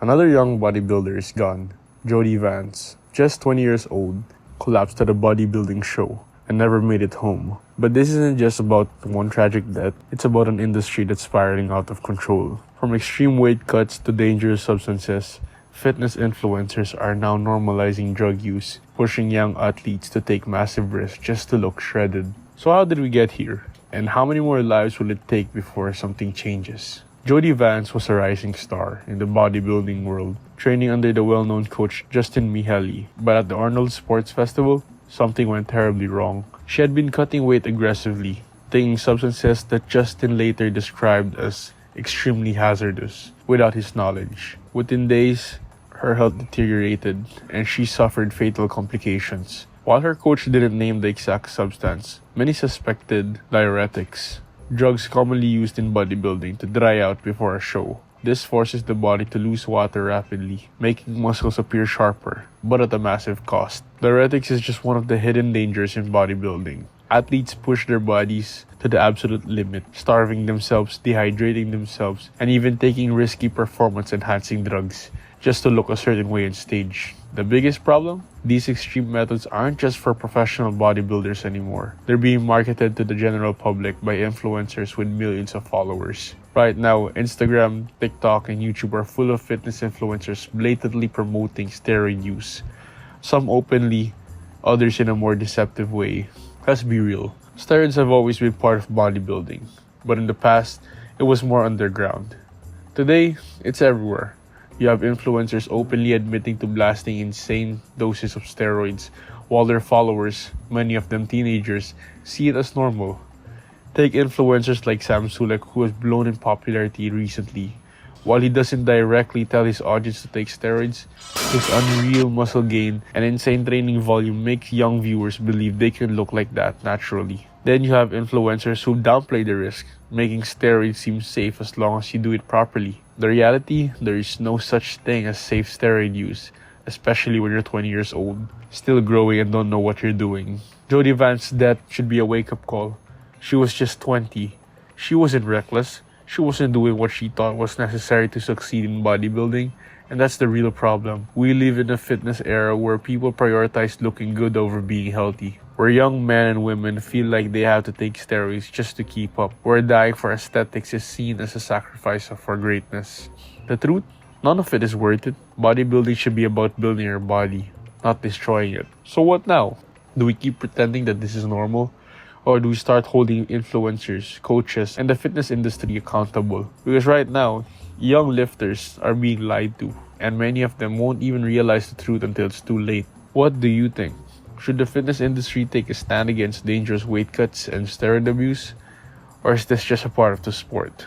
Another young bodybuilder is gone. Jodi Vance, just 20 years old, collapsed at a bodybuilding show and never made it home. But this isn't just about one tragic death, it's about an industry that's spiraling out of control. From extreme weight cuts to dangerous substances, fitness influencers are now normalizing drug use, pushing young athletes to take massive risks just to look shredded. So how did we get here? And how many more lives will it take before something changes? Jodi Vance was a rising star in the bodybuilding world, training under the well-known coach Justin Mihaly. But at the Arnold Sports Festival, something went terribly wrong. She had been cutting weight aggressively, taking substances that Justin later described as extremely hazardous, without his knowledge. Within days, her health deteriorated and she suffered fatal complications. While her coach didn't name the exact substance, many suspected diuretics, drugs commonly used in bodybuilding to dry out before a show. This forces the body to lose water rapidly, making muscles appear sharper, but at a massive cost. Diuretics is just one of the hidden dangers in bodybuilding. Athletes push their bodies to the absolute limit, starving themselves, dehydrating themselves, and even taking risky performance-enhancing drugs just to look a certain way on stage. The biggest problem? These extreme methods aren't just for professional bodybuilders anymore. They're being marketed to the general public by influencers with millions of followers. Right now, Instagram, TikTok, and YouTube are full of fitness influencers blatantly promoting steroid use. Some openly, others in a more deceptive way. Let's be real. Steroids have always been part of bodybuilding, but in the past, it was more underground. Today, it's everywhere. You have influencers openly admitting to blasting insane doses of steroids, while their followers, many of them teenagers, see it as normal. Take influencers like Sam Sulek, who has blown in popularity recently. While he doesn't directly tell his audience to take steroids, his unreal muscle gain and insane training volume make young viewers believe they can look like that naturally. Then you have influencers who downplay the risk, making steroids seem safe as long as you do it properly. The reality, there is no such thing as safe steroid use, especially when you're 20 years old, still growing and don't know what you're doing. Jodi Vance's death should be a wake-up call. She was just 20. She wasn't reckless. She wasn't doing what she thought was necessary to succeed in bodybuilding, and that's the real problem. We live in a fitness era where people prioritize looking good over being healthy, where young men and women feel like they have to take steroids just to keep up, where dying for aesthetics is seen as a sacrifice for greatness. The truth? None of it is worth it. Bodybuilding should be about building your body, not destroying it. So what now? Do we keep pretending that this is normal? Or do we start holding influencers, coaches, and the fitness industry accountable? Because right now, young lifters are being lied to, and many of them won't even realize the truth until it's too late. What do you think? Should the fitness industry take a stand against dangerous weight cuts and steroid abuse? Or is this just a part of the sport?